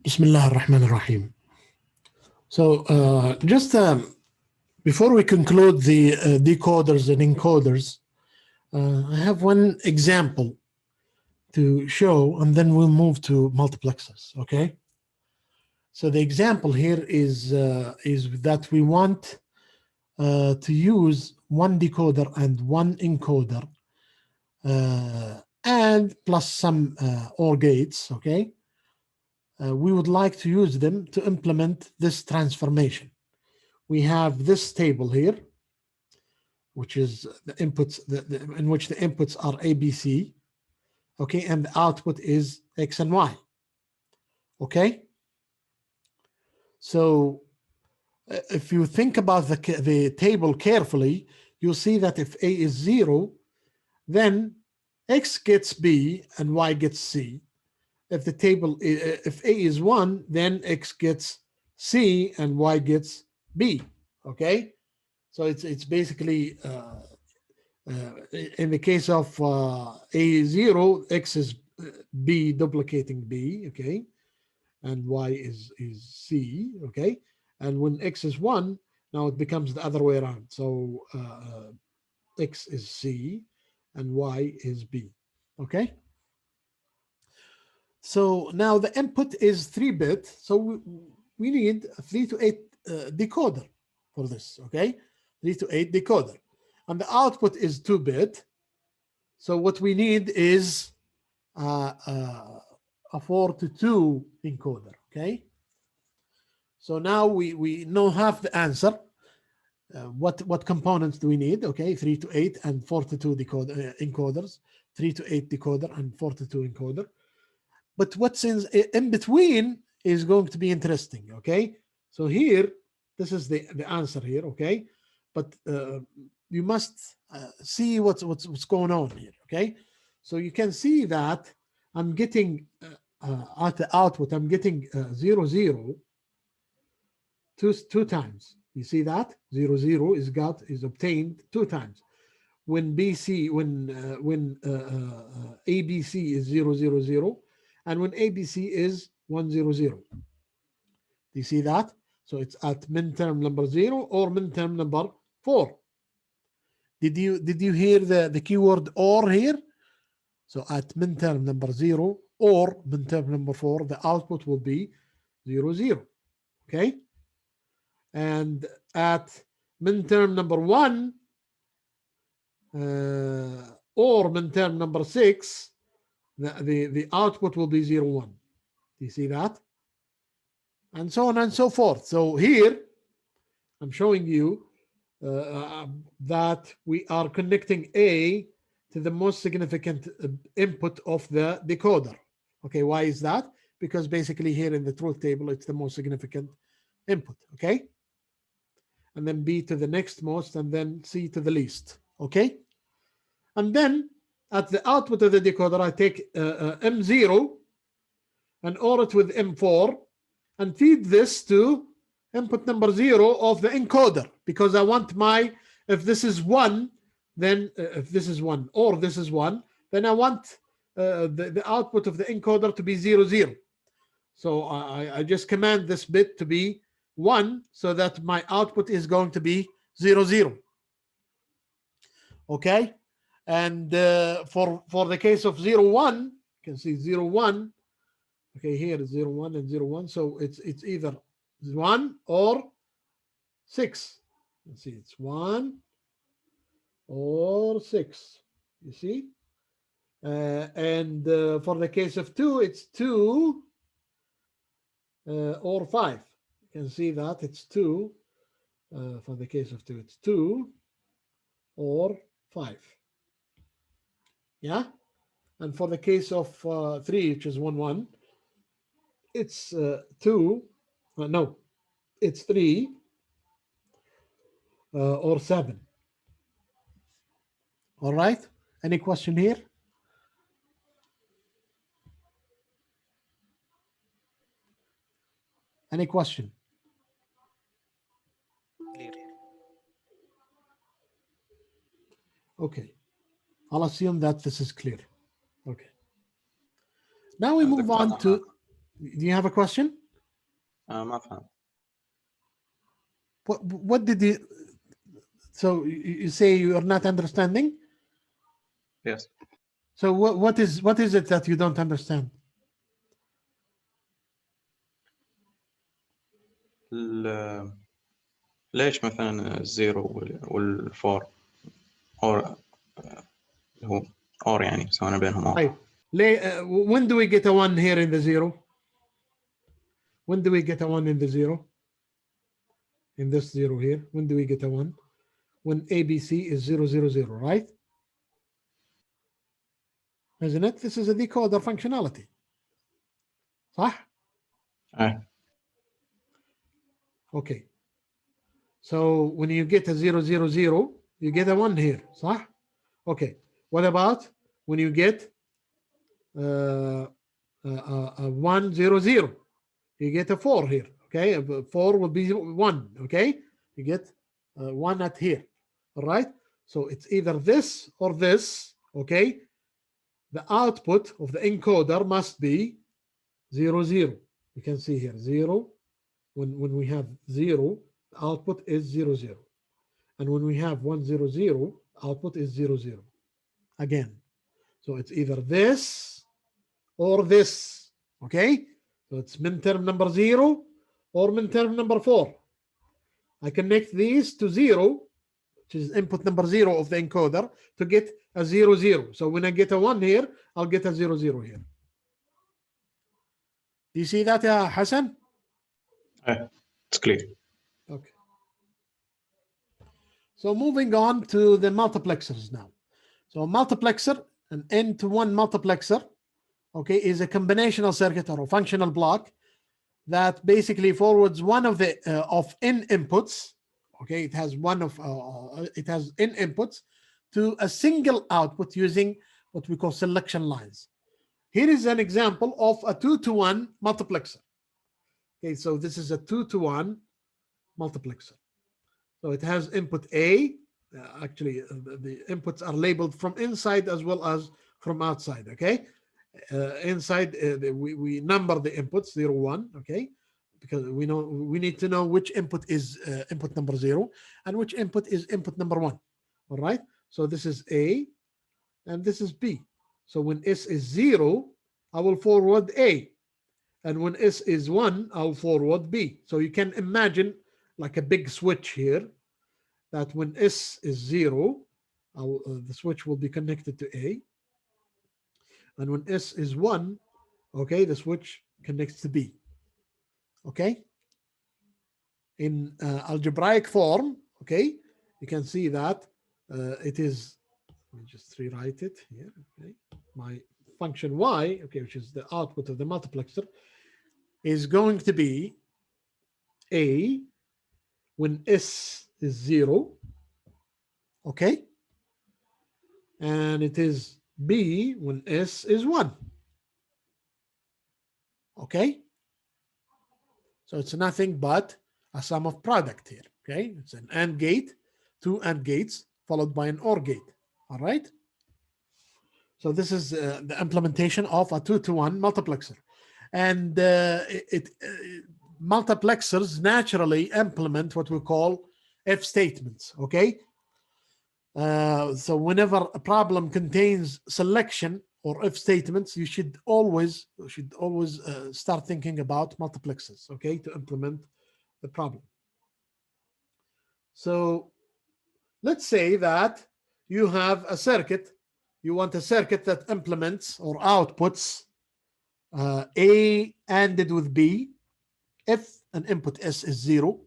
Bismillah ar-Rahman ar-Rahim. So just before we conclude the decoders and encoders, I have one example to show, and then we'll move to multiplexers. Okay. So the example here is that we want to use one decoder and one encoder, and plus some OR gates. Okay. We would like to use them to implement this transformation. We have this table here, which is the inputs in which the inputs are A, B, C, okay, and the output is X and Y, okay. So if you think about the table carefully, you'll see that if A is 0, then X gets B and Y gets C. If the table, if A is 1, then X gets C and Y gets B, okay. So it's basically in the case of A0, X is B duplicating B, okay, and Y is C, okay, and when X is 1, now it becomes the other way around. So X is C and Y is B, okay. So now the input is 3-bit, so we need a 3 to 8 decoder for this, okay, 3 to 8 decoder. And the output is 2-bit. So what we need is a 4 to 2 encoder, okay? So now we know half the answer. What components do we need? Okay, 3 to 8 and 4 to 2 encoders, 3 to 8 decoder and 4 to 2 encoder. But what's in between is going to be interesting, okay? So here, this is the answer here, okay? But you must see what's going on here, okay? So you can see that I'm getting at the output, I'm getting 0, 0 two times. You see that 0, 0 is obtained 2 times. When ABC is 0, 0, 0, and when ABC is 1, 0, 0. Do you see that? So it's at min-term number 0 or min-term number 4. Did you hear the keyword OR here? So at min-term number 0 or min-term number 4, the output will be 0, 0. Okay? And at min-term number 1 or min-term number 6, the output will be 0, 1. Do you see that? And so on and so forth. So here, I'm showing you that we are connecting A to the most significant input of the decoder. Okay, why is that? Because basically here in the truth table, it's the most significant input, okay? And then B to the next most, and then C to the least, okay? And then at the output of the decoder, I take M0 and OR it with M4 and feed this to input number 0 of the encoder, because I want my, if this is 1, then if this is 1 or this is 1, then I want the output of the encoder to be 0, 0. So I just command this bit to be 1 so that my output is going to be 0, 0. Okay? And for the case of 0, 1, you can see 0, 1. Okay, here is 0, 1 and 0, 1. So it's either 1 or 6. Let's see, it's 1 or 6. You see? And for the case of 2, it's 2 or 5. You can see that it's 2. For the case of 2, it's 2 or 5. Yeah? And for the case of 3, which is 1, 1, it's 2. No, it's 3 or 7. All right? Any question here? Any question? Clear. Okay. I'll assume that this is clear. Okay. Now we move on to, Do you have a question? ما فهم. What did you? So you say you are not understanding? Yes. So what is it that you don't understand? ليش مثلا الزيرو والفور اور هو اور يعني سوينا بينهم اور. Right. When do we get a 1 here in the 0? When do we get a 1 in the 0? In this 0 here, when do we get a 1? When ABC is 0, 0, 0, right? Isn't it? This is a decoder functionality. صح? Okay. So when you get a 0, 0, 0, you get a 1 here. صح? Okay. What about when you get a 1, 0, 0? You get a 4 here. Okay. 4 will be 1. Okay. You get 1 at here. All right. So it's either this or this. Okay. The output of the encoder must be 0, 0. You can see here 0. When we have 0, the output is 0, 0. And when we have 1, 0, 0, output is 0, 0. Again. So it's either this or this. Okay. So it's min-term number 0 or min-term number 4. I connect these to 0, which is input number 0 of the encoder, to get a 0, 0. So when I get a 1 here, I'll get a 0, 0 here. Do you see that, Hassan? It's clear. Okay. So moving on to the multiplexers now. So a multiplexer, an N-to-1 multiplexer, okay, is a combinational circuit or a functional block that basically forwards one of the of n inputs. Okay, it has n inputs to a single output using what we call selection lines. Here is an example of a 2-to-1 multiplexer. Okay, so this is a 2-to-1 multiplexer. So it has input A. Actually, the inputs are labeled from inside as well as from outside. Okay, inside we number the inputs 0, 1. Okay, because we need to know which input is input number 0 and which input is input number 1. All right. So this is A, and this is B. So when S is 0, I will forward A, and when S is 1, I'll forward B. So you can imagine like a big switch here, that when S is 0, the switch will be connected to A. And when S is 1, okay, the switch connects to B. Okay? In algebraic form, okay, you can see that it is, let me just rewrite it here, okay? My function Y, okay, which is the output of the multiplexer, is going to be A when S is 0, okay? And it is B when S is 1. Okay? So it's nothing but a sum of product here. Okay? It's an AND gate, 2 AND gates, followed by an OR gate. All right? So this is the implementation of a 2-to-1 multiplexer. And multiplexers naturally implement what we call if statements. Okay? So whenever a problem contains selection or if statements, you should always start thinking about multiplexers, okay, to implement the problem. So let's say that you have a circuit, you want a circuit that implements or outputs A ANDed with B if an input S is 0,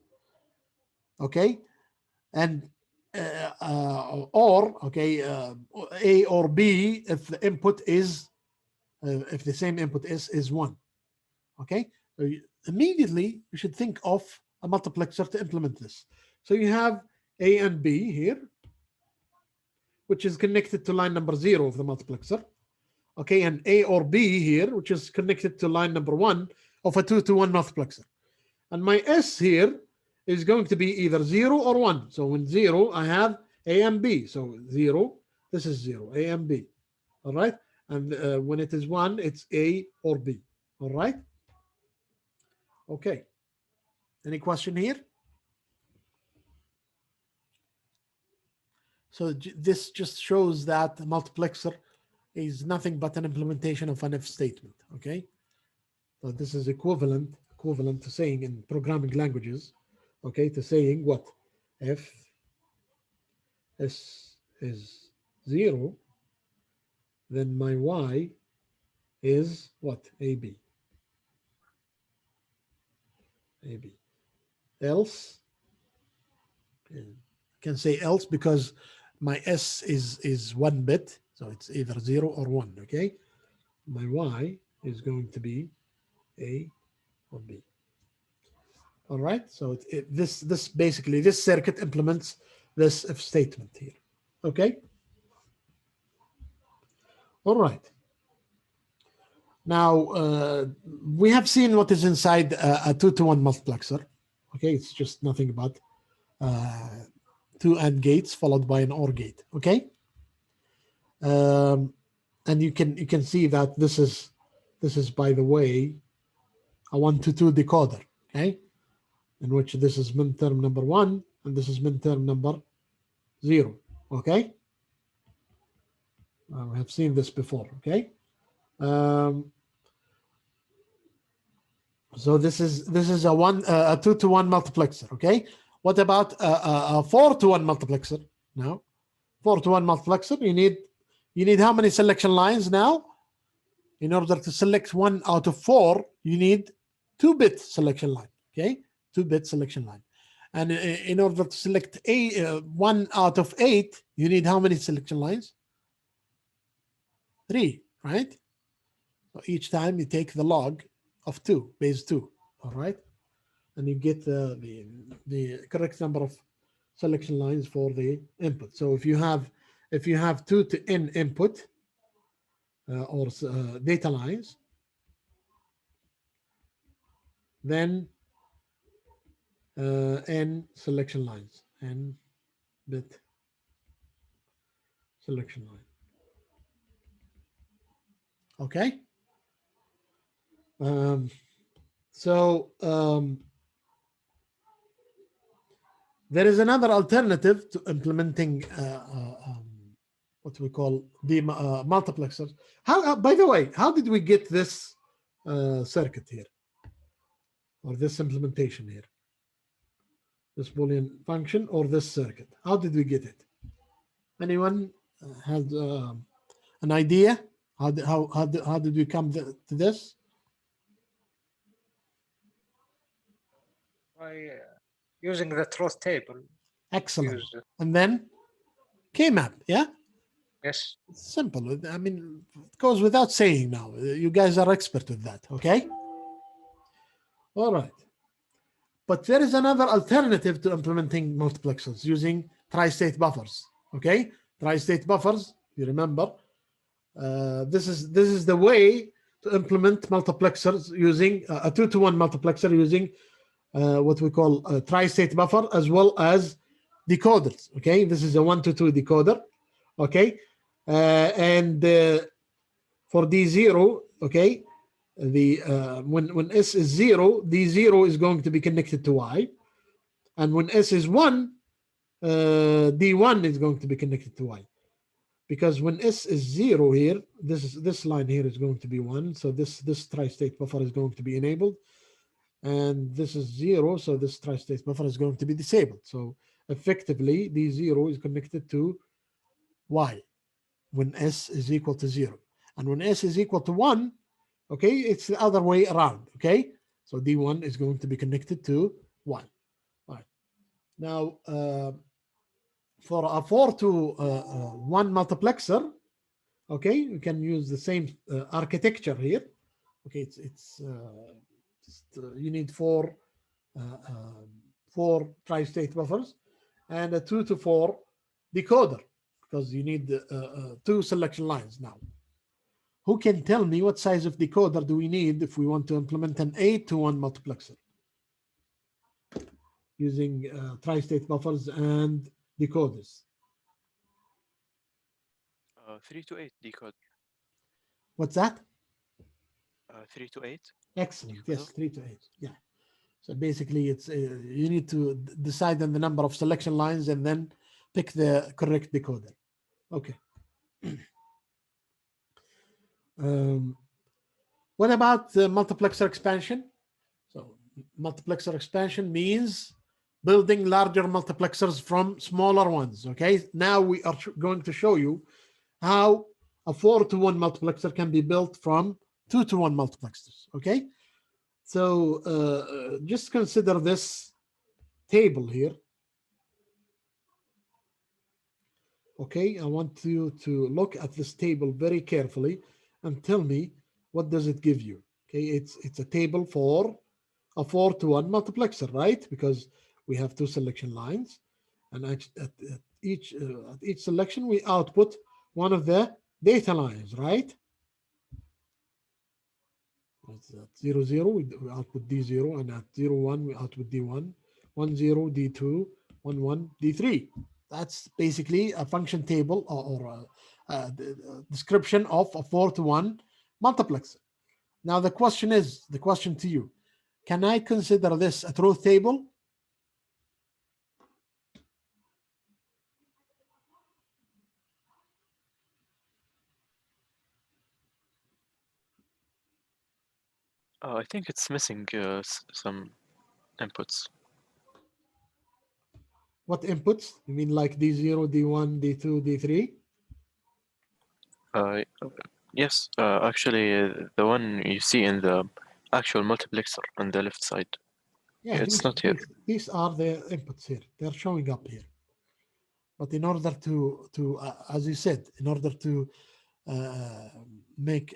okay, and or okay, A or B if the input is if the same input is 1. Okay, so immediately you should think of a multiplexer to implement this. So you have A and B here, which is connected to line number 0 of the multiplexer. Okay, and A or B here, which is connected to line number 1 of a 2-to-1 multiplexer. And my S here is going to be either 0 or 1. So when 0, I have A and B. So 0, this is 0, A and B. All right. And when it is 1, it's A or B. All right. Okay. Any question here? So this just shows that the multiplexer is nothing but an implementation of an if statement. Okay. So this is equivalent to saying in programming languages, okay, to saying what? If S is 0, then my Y is what? AB. AB. Else, I can say else because my S is 1 bit, so it's either 0 or 1, okay? My Y is going to be A or B. All right, so this basically, this circuit implements this if statement here, okay? All right. Now, we have seen what is inside a 2-to-1 multiplexer, okay? It's just nothing but 2 AND gates followed by an OR gate, okay? And you can see that this is by the way a 1-to-2 decoder, okay, in which this is min term number 1 and this is min term number 0, okay. We have seen this before, okay. So this is a 2-to-1 multiplexer, okay. What about a 4-to-1 multiplexer? Now 4-to-1 multiplexer, you need how many selection lines now? In order to select 1 out of 4, you need 2-bit selection line, okay? 2-bit selection line. And in order to select 1 out of 8, you need how many selection lines? 3, right? So each time you take the log of 2, base 2, all right? And you get the correct number of selection lines for the input. So if you have 2 to n input or data lines, then n selection lines, n bit selection line. Okay. There is another alternative to implementing what we call the multiplexers. How, by the way, how did we get this circuit here, or this implementation here, this Boolean function or this circuit? How did we get it? Anyone has an idea? How did we come to this? By using the truth table. Excellent. And then K-map, yeah? Yes. It's simple. I mean, it goes without saying now. You guys are expert with that, okay? All right. But there is another alternative to implementing multiplexers using tri-state buffers, okay? Tri-state buffers, you remember, this is the way to implement multiplexers using a 2-to-1 multiplexer using what we call a tri-state buffer as well as decoders, okay? This is a 1-to-2 decoder, okay? And for D0, okay, the when S is 0, D0 is going to be connected to Y, and when S is 1, D1 is going to be connected to Y. Because when S is 0 here, this line here is going to be 1, so this tri-state buffer is going to be enabled, and this is 0, so this tri-state buffer is going to be disabled. So effectively, D0 is connected to Y when S is equal to 0. And when S is equal to 1, okay, it's the other way around, okay? So D1 is going to be connected to 1. All right. Now, for a 4-to-1 multiplexer, okay, you can use the same architecture here. Okay, it's you need 4 tri-state buffers and a 2-to-4 decoder, because you need 2 selection lines now. Who can tell me what size of decoder do we need if we want to implement an 8-to-1 multiplexer using tri-state buffers and decoders? 3 to 8 decoder. What's that? 3 to 8. Excellent. Decoder. Yes, 3 to 8. Yeah. So basically, it's you need to decide on the number of selection lines and then pick the correct decoder. Okay. What about the multiplexer expansion? So multiplexer expansion means building larger multiplexers from smaller ones. Okay. Now we are going to show you how a 4-to-1 multiplexer can be built from 2-to-1 multiplexers. Okay. So just consider this table here. Okay, I want you to look at this table very carefully and tell me what does it give you. Okay, it's a table for a 4-to-1 multiplexer, right? Because we have 2 selection lines, and at each selection we output one of the data lines, right? At 0, 0, we output D0, and at 0, 1, we output D1, 1, 0, D2, 1, 1, D3. That's basically a function table or a description of a 4-to-1 multiplexer. Now the question to you, can I consider this a truth table? I think it's missing some inputs. What inputs? You mean like D0, D1, D2, D3? Yes, actually, the one you see in the actual multiplexer on the left side. Yeah, It's not here. These are the inputs here. They're showing up here. But in order to as you said, in order to make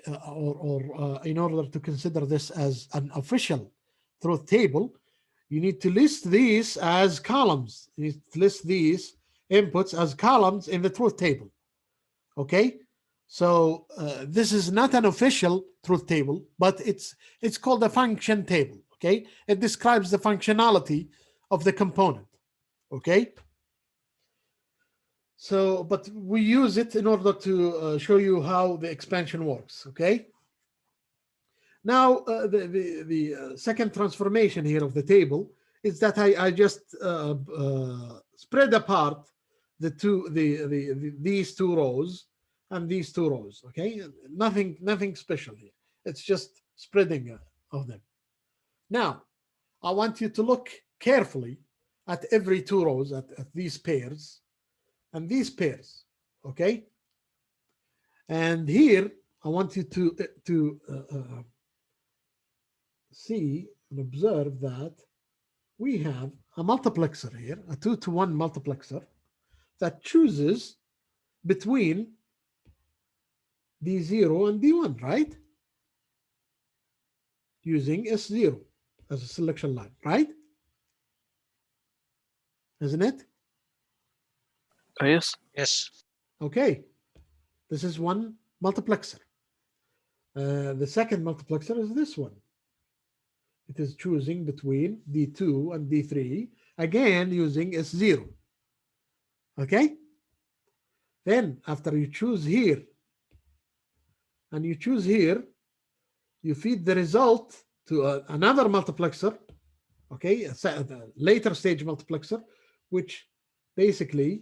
in order to consider this as an official truth table, you need to list these as columns. You need to list these inputs as columns in the truth table. Okay, so this is not an official truth table, but it's called a function table. Okay, it describes the functionality of the component. Okay. So, but we use it in order to show you how the expansion works. Okay. Now, the second transformation here of the table is that I just spread apart these 2 rows and these 2 rows. Okay, nothing special here. It's just spreading of them. Now, I want you to look carefully at every 2 rows at these pairs and these pairs. Okay, and here I want you to see and observe that we have a multiplexer here, a 2-to-1 multiplexer that chooses between D0 and D1, right? Using S0 as a selection line, right? Isn't it? Yes. Yes. Okay, this is one multiplexer. The second multiplexer is this one. It is choosing between D2 and D3, again using S0. Okay? Then after you choose here and you choose here, you feed the result to another multiplexer, okay, a later stage multiplexer, which basically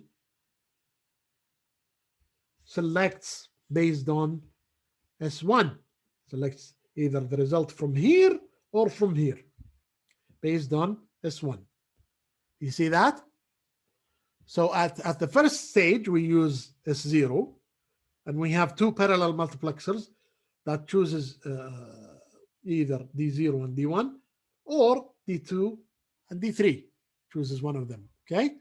selects based on S1, selects either the result from here or from here based on S1. You see that? So at the first stage, we use S0, and we have 2 parallel multiplexers that chooses either D0 and D1 or D2 and D3, chooses one of them, okay?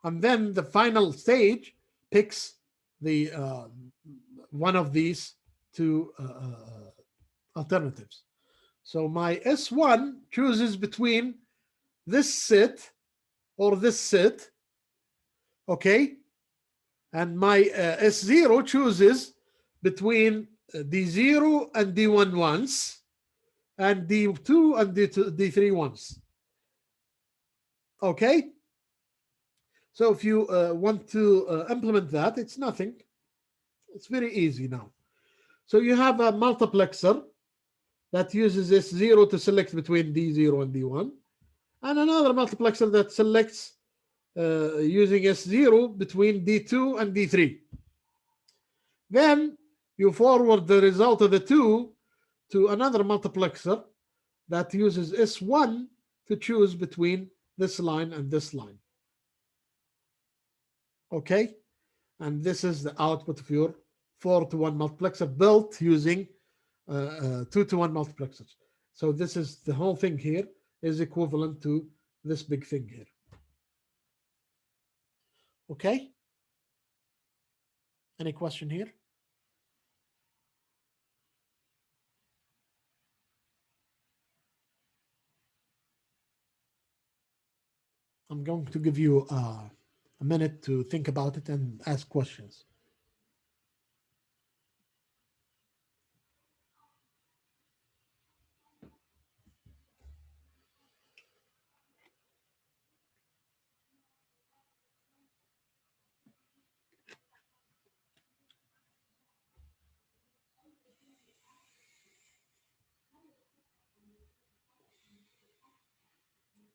And then the final stage picks the one of these 2 alternatives. So my S1 chooses between this set or this set, okay? And my S0 chooses between D0 and D1 once, and D2 and D3 once. Okay? So if you want to implement that, it's nothing. It's very easy now. So you have a multiplexer that uses S0 to select between D0 and D1, and another multiplexer that selects using S0 between D2 and D3. Then you forward the result of the two to another multiplexer that uses S1 to choose between this line and this line. Okay, and this is the output of your 4-to-1 multiplexer built using 2-to-1 multiplexers. So this is the whole thing here is equivalent to this big thing here. Okay, any question here? I'm going to give you a minute to think about it and ask questions.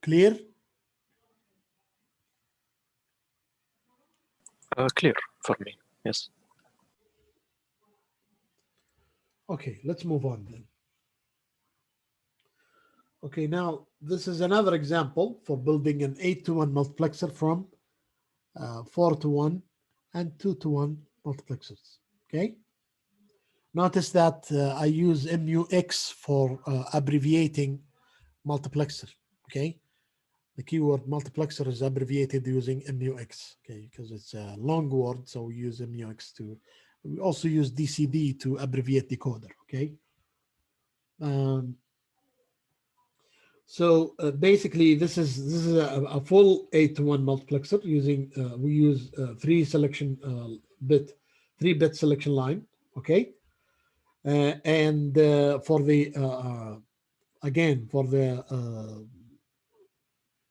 Clear? Clear for me, yes. Okay, let's move on then. Okay, now this is another example for building an 8-to-1 multiplexer from 4-to-1 and 2-to-1 multiplexers. Okay, notice that I use MUX for abbreviating multiplexer. Okay, the keyword multiplexer is abbreviated using MUX. Okay, because it's a long word, so we use MUX to. We also use DCD to abbreviate decoder. Okay. So basically, this is a full 8-to-1 multiplexer using we use 3-bit selection line. Okay, and for the again for the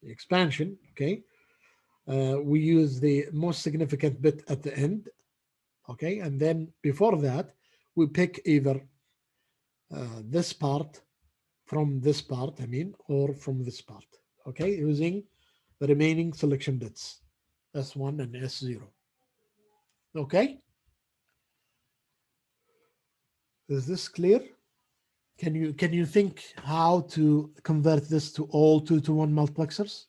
expansion. Okay, we use the most significant bit at the end. Okay, and then before that, we pick either this part from this part, I mean, or from this part, okay, using the remaining selection bits, S1 and S0. Okay? Is this clear? Can you think how to convert this to all 2-to-1 multiplexers?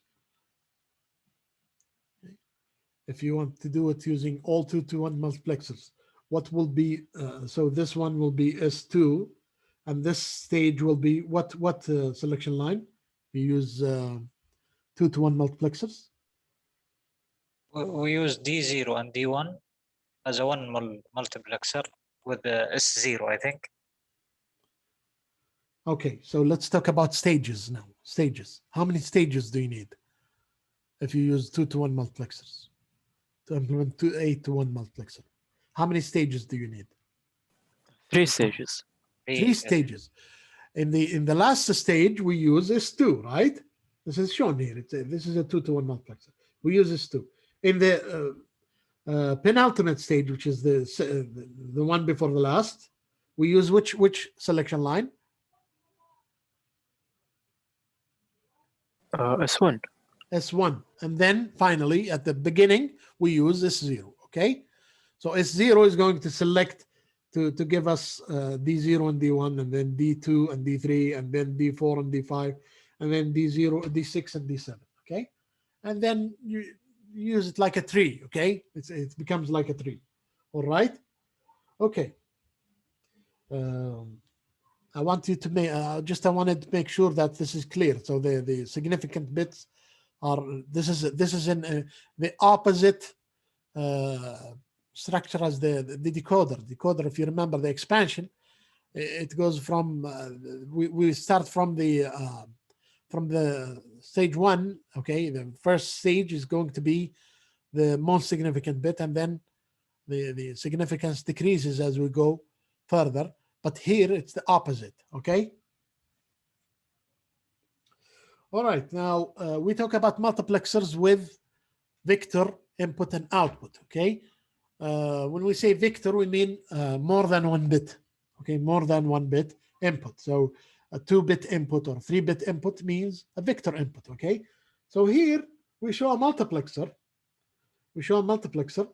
If you want to do it using all 2-to-1 multiplexers, what will be, so this one will be S2, and this stage will be what selection line? We use 2-to-1 multiplexers. We use D0 and D1 as a one multiplexer with the S0, I think. Okay, so let's talk about stages now. Stages. How many stages do you need if you use 2-to-1 multiplexers to implement 8-to-1 multiplexer? How many stages do you need? 3 stages. Three stages. In the last stage, we use S2, right? This is shown here. This is a 2-to-1 multiplexer. We use S2. In the penultimate stage, which is the one before the last, we use which selection line? S1. S1. And then finally, at the beginning, we use S0. Okay. So S0 is going to select to give us D0 and D1, and then D2 and D3, and then D4 and D5, and then D0, D6 and D7. Okay. And then you use it like a tree. Okay. It becomes like a tree. All right. Okay. I want you to make I wanted to make sure that this is clear. So the significant bits are this is in the opposite structure as the decoder. Decoder, if you remember the expansion, it goes from we start from the stage 1. Okay, the first stage is going to be the most significant bit, and then the significance decreases as we go further. But here it's the opposite. Okay. All right. Now we talk about multiplexers with vector input and output. Okay. When we say vector, we mean more than one bit. Okay, more than one bit input. So a 2-bit input or 3-bit input means a vector input. Okay, so here we show a multiplexer. We show a multiplexer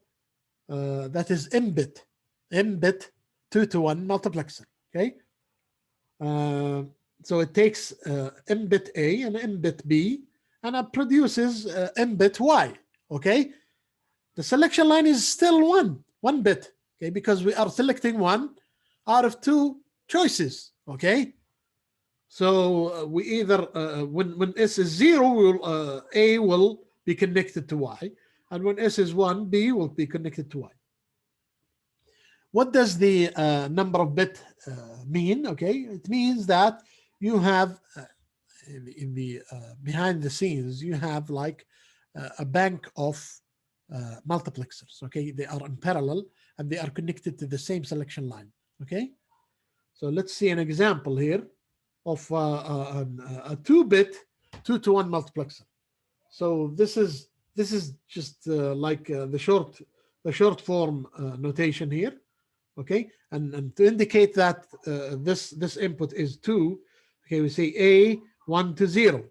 that is m-bit 2-to-1 multiplexer. Okay, so it takes m-bit A and m-bit B and it produces m-bit Y. Okay, the selection line is still one bit. Okay, because we are selecting one out of 2 choices. Okay, so we either when S is 0, A will be connected to Y, and when S is 1, B will be connected to Y. What does the number of bit mean? Okay, it means that you have in the behind the scenes, you have like a bank of multiplexers. Okay, they are in parallel and they are connected to the same selection line. Okay, so let's see an example here of a 2-bit 2-to-1 multiplexer. So this is just like the short form notation here. Okay, and to indicate that this input is 2, okay, we say A 1 to 0.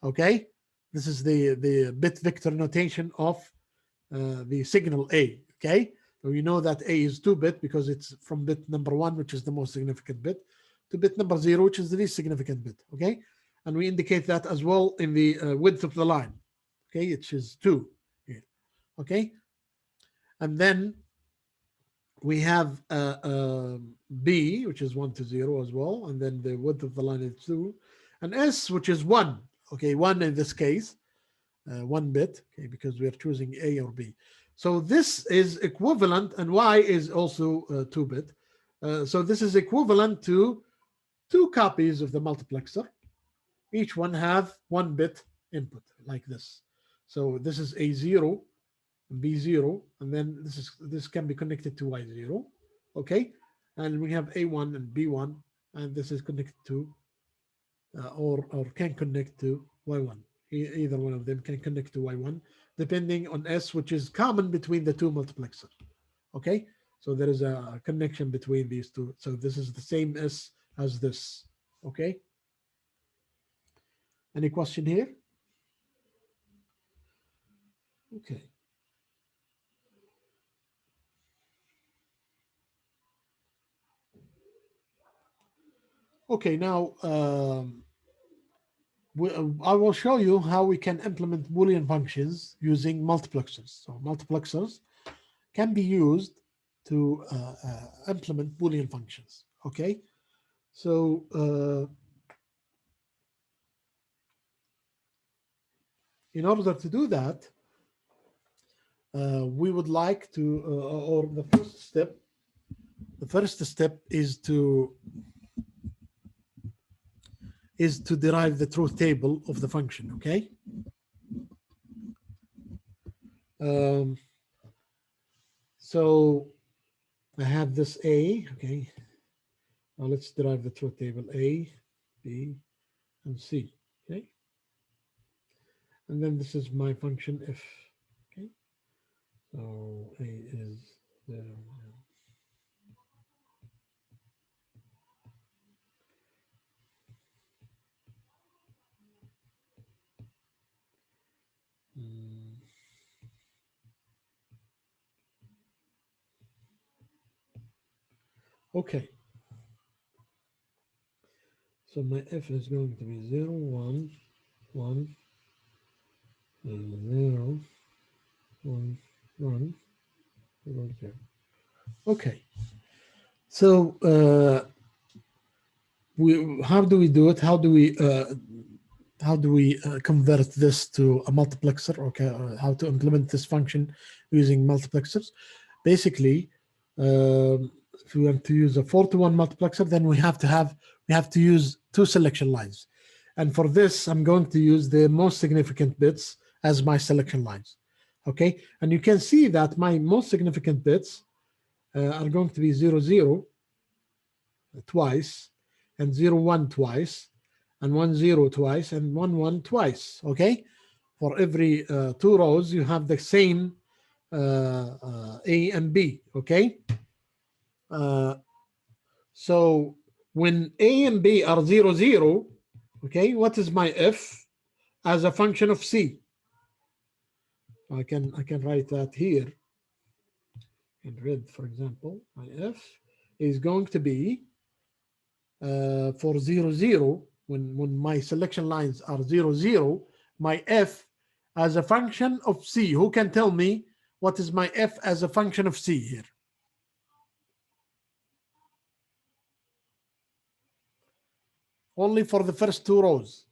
Okay, this is the bit vector notation of the signal A. Okay, so we know that A is 2-bit because it's from bit number 1, which is the most significant bit, to bit number 0, which is the least significant bit. Okay, and we indicate that as well in the width of the line. Okay, which is 2 here. Okay, and then we have B, which is 1 to 0 as well, and then the width of the line is 2, and S, which is 1. Okay, 1 in this case, 1 bit. Okay, because we are choosing A or B. So this is equivalent, and Y is also 2-bit. So this is equivalent to 2 copies of the multiplexer. Each one have 1-bit input like this. So this is A0. B0, and then this can be connected to Y0. Okay, and we have A1 and B1, and this is connected to or can connect to Y1. Either one of them can connect to Y1 depending on S, which is common between the 2 multiplexers. Okay, so there is a connection between these 2. So this is the same S as this. Okay, any question here? Okay. Okay, now I will show you how we can implement Boolean functions using multiplexers. So multiplexers can be used to implement Boolean functions. Okay, so in order to do that, we would like to, or the first step is to derive the truth table of the function. Okay, so I have this A. Okay, now let's derive the truth table: A, B, and C. Okay, and then this is my function f. Okay, so A is 0. Okay, so my f is going to be 0, 1, 1, 0, 1, 1, 0, 0. Okay, so how do we do it? How do we convert this to a multiplexer? Okay, how to implement this function using multiplexers? Basically, if we want to use a 4-to-1 multiplexer, then we have to use 2 selection lines, and for this I'm going to use the most significant bits as my selection lines. Okay, and you can see that my most significant bits are going to be 0, 0 twice, and 0, 1 twice, and 1, 0 twice, and 1, 1 twice. Okay, for every 2 rows you have the same A and B. Okay, so when A and B are 0, 0, okay, what is my f as a function of C? I can write that here in red, for example. My f is going to be for 0, 0, when my selection lines are 0, 0, my f as a function of C. Who can tell me what is my f as a function of C here? Only for the first two rows.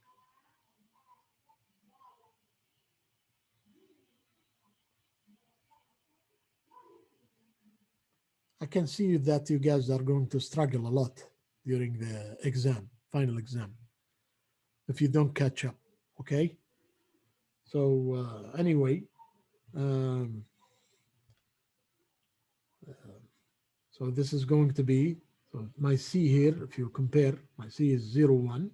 I can see that you guys are going to struggle a lot during the exam, final exam, if you don't catch up, okay? So anyway, so this is going to be, so my C here, if you compare, my C is 0, 1,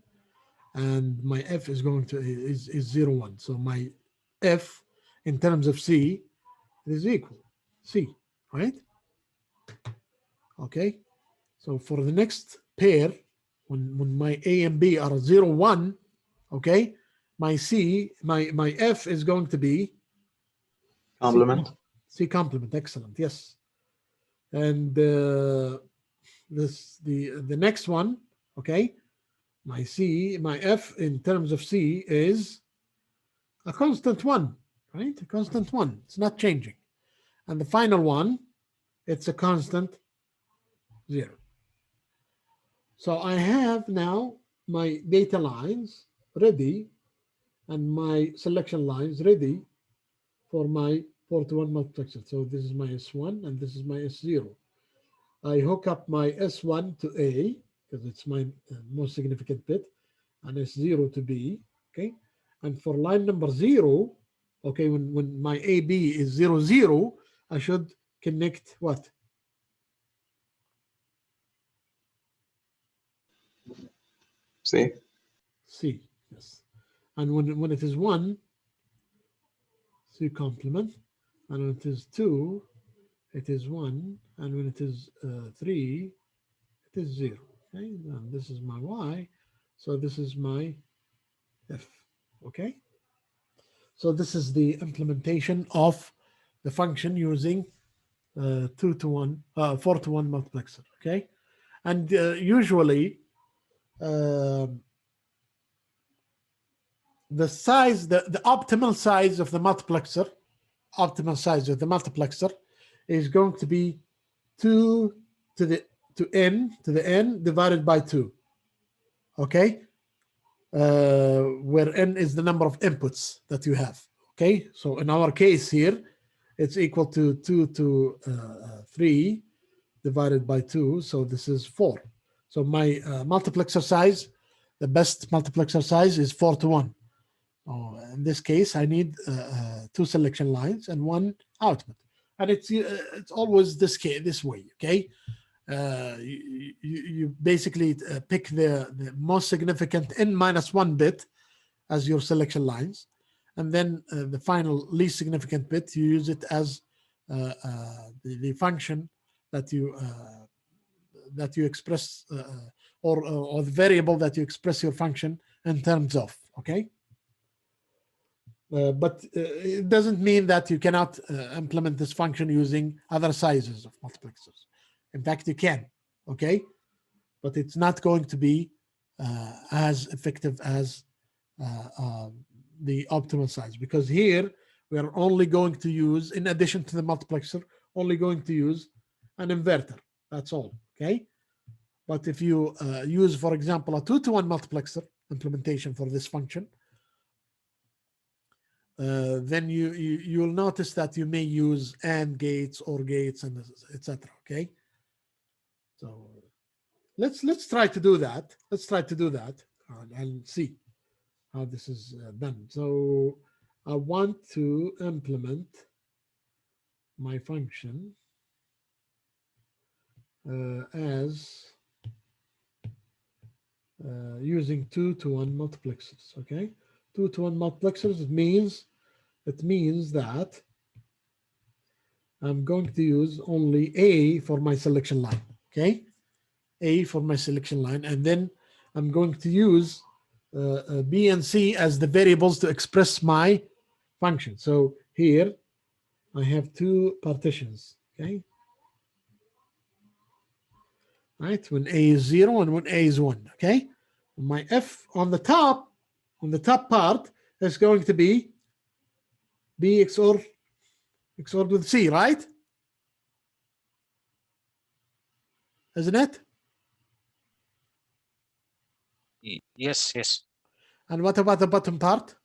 and my F is going to, is 0, 1. So my F in terms of C is equal C, right? Okay, so for the next pair, when my A and B are 0, 1, okay, my C, my F is going to be Complement. C complement, excellent, yes. And the next one, okay, my F in terms of C is a constant 1, right? A constant 1, it's not changing. And the final one, it's a constant 0. So I have now my data lines ready and my selection lines ready for my 4-to-1 multiplexer. So this is my S1 and this is my S0. I hook up my S1 to A because it's my most significant bit, and S0 to B, okay? And for line number 0, okay, when my AB is 0, 0, I should connect what? C. C, yes. And when it is 1, C complement, and when it is 2, it is 1, and when it is 3, it is 0, okay? And this is my Y, so this is my F, okay? So this is the implementation of the function using 4-to-1 multiplexer, okay? And usually the size, the optimal size of the multiplexer, is going to be 2 to the n divided by 2, okay? Where n is the number of inputs that you have, okay? So in our case here, it's equal to 2 to 3 divided by 2, so this is 4. So my multiplexer size, the best multiplexer size is 4-to-1. Oh, in this case, I need 2 selection lines and 1 output, and it's always this way, okay? You basically pick the most significant n-1 bit as your selection lines, and then the final least significant bit, you use it as the function that you express, or the variable that you express your function in terms of, okay? But it doesn't mean that you cannot implement this function using other sizes of multiplexers. In fact, you can, okay? But it's not going to be as effective as the optimal size, because here we are only going to use, in addition to the multiplexer, only going to use an inverter. That's all, okay? But if you use, for example, a 2-to-1 multiplexer implementation for this function, then you'll notice that you may use AND gates, OR gates, and etc. Okay, so let's try to do that. Let's try to do that and see how this is done. So I want to implement my function as using 2-to-1 multiplexers. Okay, 2-to-1 multiplexers. It means that I'm going to use only A for my selection line, okay? A for my selection line, and then I'm going to use B and C as the variables to express my function. So here I have two partitions, okay? Right, when A is 0 and when A is 1, okay? My F on the top part is going to be B XOR with C, right? Isn't it? Yes, yes. And what about the bottom part?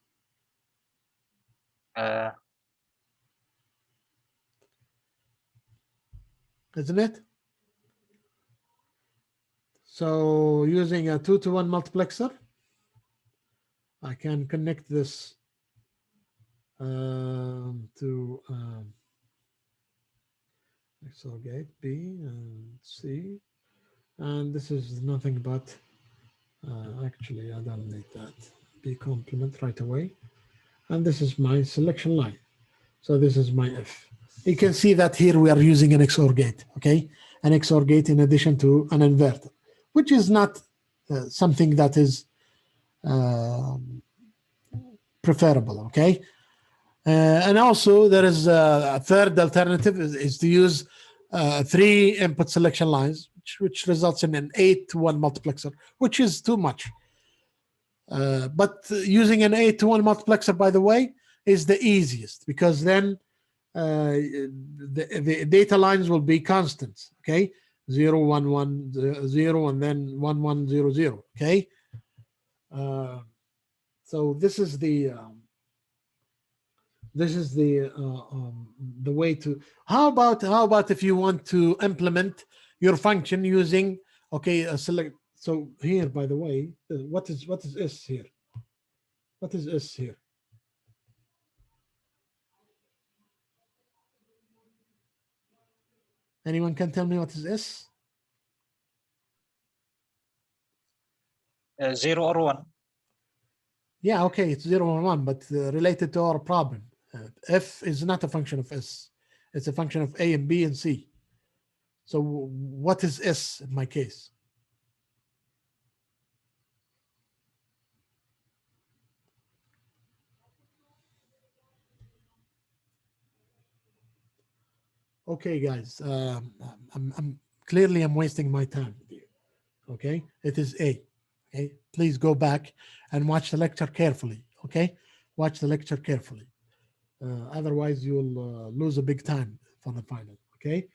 Isn't it? So using a 2-to-1 multiplexer, I can connect this to XOR gate B and C, and this is nothing but actually I don't need that B complement right away, and this is my selection line. So this is my F. You can see that here we are using an XOR gate, okay? An XOR gate in addition to an inverter, which is not something that is preferable, okay? And also there is a third alternative is to use 3 input selection lines, which results in an 8-to-1 multiplexer, which is too much. But using an 8-to-1 multiplexer, by the way, is the easiest, because then the data lines will be constants, okay? 0, 1, 1, 0, and then 1, 1, 0, 0, okay? So this is the way to. How about if you want to implement your function using, okay, a select. So here, by the way, what is S here? What is S here? Anyone can tell me what is S? 0 or 1. Yeah, okay, it's 0 or 1, but related to our problem, F is not a function of S. It's a function of A and B and C. So what is S in my case? Okay, guys, I'm clearly wasting my time here. Okay, it is A. Okay, please go back and watch the lecture carefully. Okay, watch the lecture carefully. Otherwise, you'll lose a big time for the final. Okay.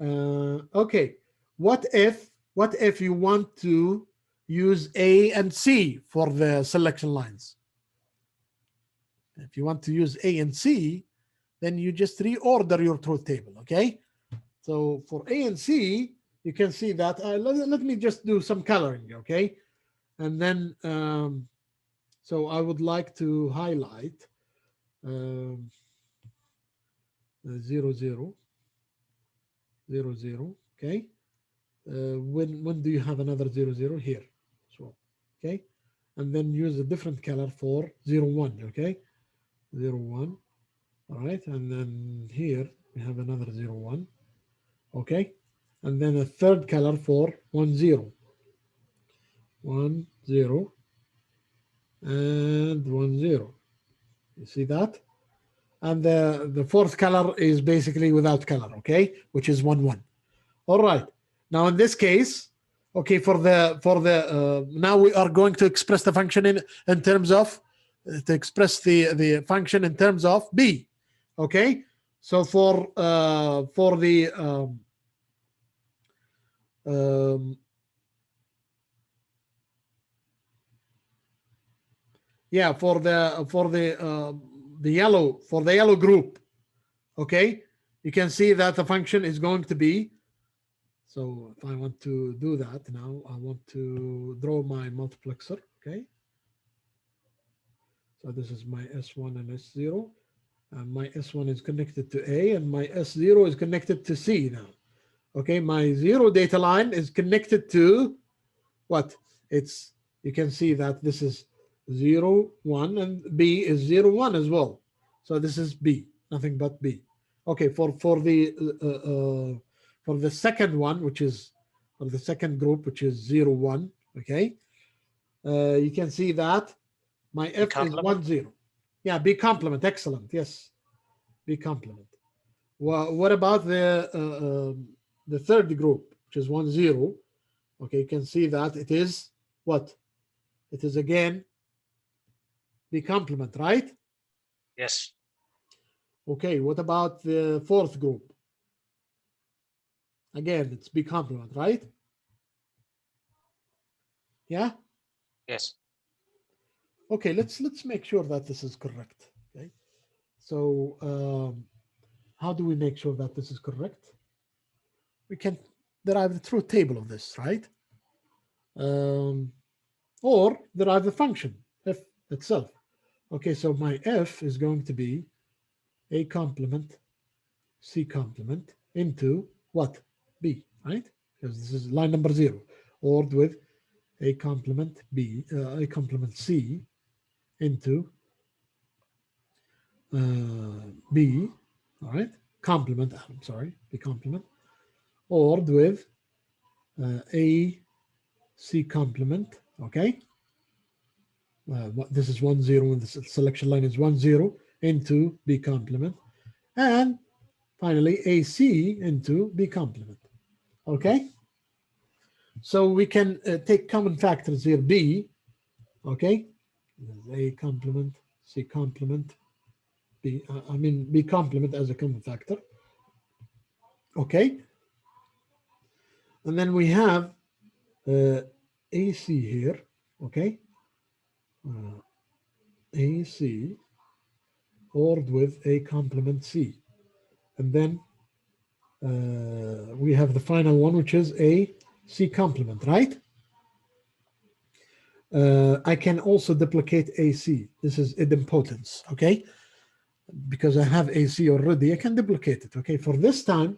Okay. What if you want to use A and C for the selection lines? If you want to use A and C, then you just reorder your truth table. Okay. So for A and C, you can see that. Let me just do some coloring. Okay. And then, so I would like to highlight 0, 0, 0, 0. Okay. When do you have another 0, 0 here? So, okay. And then use a different color for 0, 1. Okay. 0, 1. All right. And then here we have another 0, 1. Okay. And then a third color for 1, 0. 1, 0. And 1, 0. You see that? And the fourth color is basically without color, okay, which is 1, 1. All right. Now in this case, okay, for the now we are going to express the function in terms of to express the function in terms of B. Okay. So for the yeah, for the yellow group, okay, you can see that the function is going to be. So if I want to do that now, I want to draw my multiplexer, okay. So this is my S1 and S0, and my S1 is connected to A, and my S0 is connected to C now. Okay, my 0 data line is connected to what? It's, you can see that this is 0, 1, and B is 0, 1 as well. So this is B, nothing but B. Okay, for the second one, which is or the second group, which is 0, 1. Okay, you can see that my F is 1, 0. Yeah, B complement. Excellent. Yes, B complement. Well, what about the third group, which is 1, 0? Okay, you can see that it is what? It is again B complement, right? Yes. Okay, what about the fourth group? Again, it's B complement, right? Yeah. Yes. Okay, let's make sure that this is correct. Okay, so how do we make sure that this is correct? We can derive the truth table of this, right? Or derive the function f itself. Okay, so my f is going to be A complement C complement into what? B, right? Because this is line number 0, or with A complement B, A complement C into B, all right? Complement, I'm sorry, B complement, or with A C complement, okay? This is 1, 0, and the selection line is 1, 0 into B complement, and finally AC into B complement, okay? So we can take common factors here, B, okay? A complement, C complement, B, B complement as a common factor, okay? And then we have AC here, okay? AC ORed with A complement C. And then we have the final one, which is A C complement, right? I can also duplicate AC. This is idempotence, okay? Because I have AC already, I can duplicate it, okay? For this time,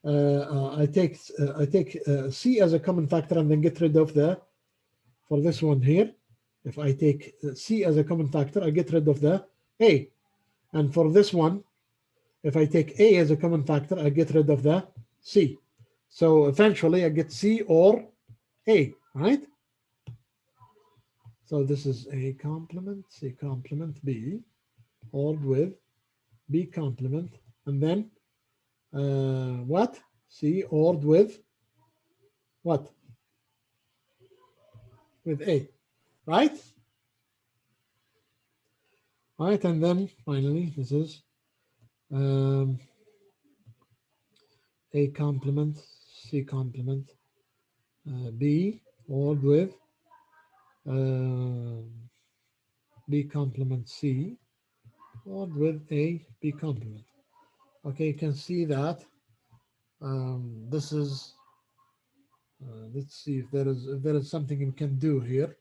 I take C as a common factor and then get rid of the, for this one here, if I take C as a common factor, I get rid of the A. And for this one, if I take A as a common factor, I get rid of the C. So eventually I get C or A, right? So this is A complement, C complement, B, or with B complement, and then what? C or with what? With A, right? Right, and then finally this is A complement, C complement, B, or with B complement C, or with A B complement. Okay, you can see that this is. Let's see if there is something we can do here.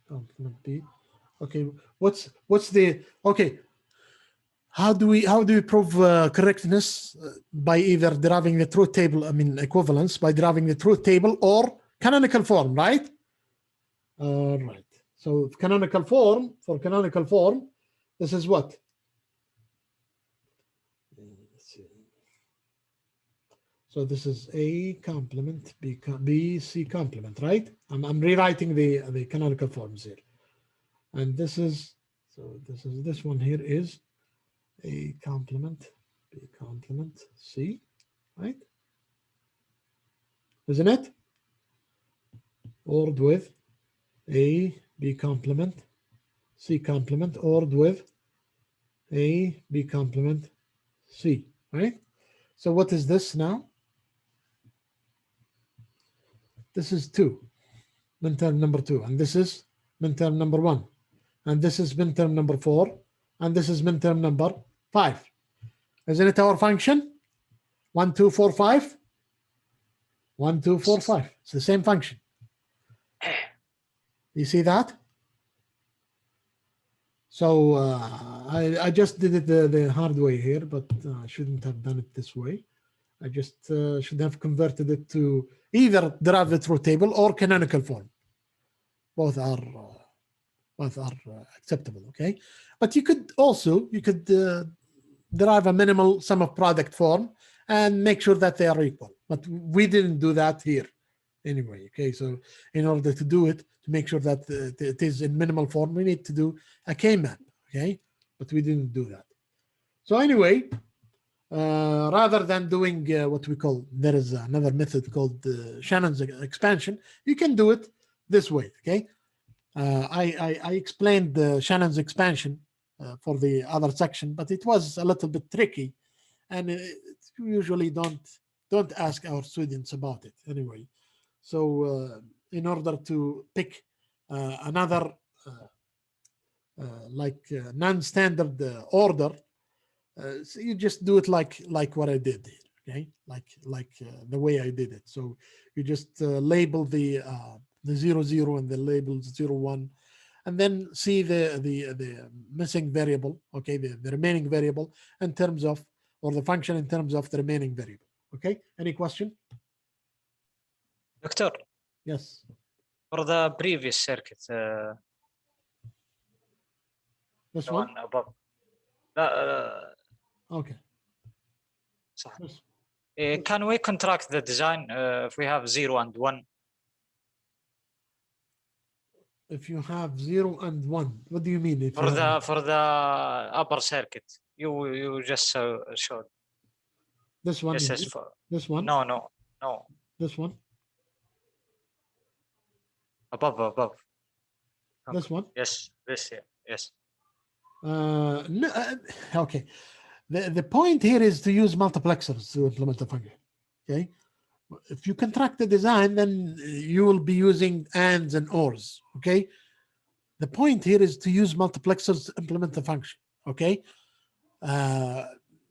Complement B. Okay, what's the okay? How do we prove correctness by either deriving the truth table? I mean equivalence by deriving the truth table or canonical form, right? Right. So canonical form, for canonical form, this is what? Let's see. So this is A complement, B, C complement, right? I'm rewriting the canonical forms here. And this is, so this one here is A complement, B complement, C, right? Isn't it? Or with A, B complement, C complement, or with A, B complement, C, right? So what is this now? This is 2, min-term number 2, and this is min-term number 1, and this is min-term number 4, and this is min-term number 5. Isn't it our function? 1, 2, 4, 5. 1, 2, 4, 5. It's the same function. You see that? So I just did it the hard way here, but I shouldn't have done it this way. I just should have converted it to either derive the truth table or canonical form. Both are acceptable, okay? But you could derive a minimal sum of product form and make sure that they are equal. But we didn't do that here anyway. Okay, so in order to do it, to make sure that it is in minimal form, we need to do a K-map. Okay, but we didn't do that. So anyway, rather than doing what we call, there is another method called Shannon's expansion. You can do it this way. Okay, I explained the Shannon's expansion for the other section, but it was a little bit tricky, and usually don't ask our students about it anyway. So in order to pick another non-standard order, so you just do it like what I did here, okay? Like the way I did it. So you just label the 00 and the label 01, and then see the missing variable, okay, the remaining variable in terms of, or the function in terms of the remaining variable. Okay, any question? Doctor, Yes. for the previous circuit, This the one? one above. Okay. صح. Yes. Can we contract the design if we have 0 and 1? If you have 0 and 1, what do you mean? If you have... For the upper circuit, you just showed. This one This is is for this one? no. This one? Above. This one? Yes, this here. Yes. No, okay. The point here is to use multiplexers to implement the function. Okay. If you contract the design, then you will be using ands and ors. Okay. The point here is to use multiplexers to implement the function. Okay.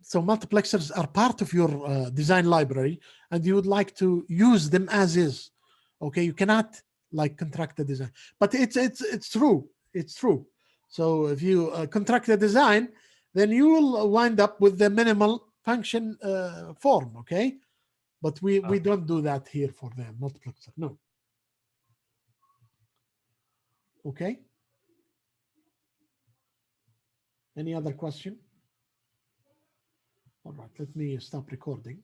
So multiplexers are part of your design library, and you would like to use them as is. Okay. You cannot like contract the design, but it's true. It's true. So if you contract the design, then you will wind up with the minimal function form. Okay. But we don't do that here for the multiplexer. No. Okay. Any other question? All right, let me stop recording.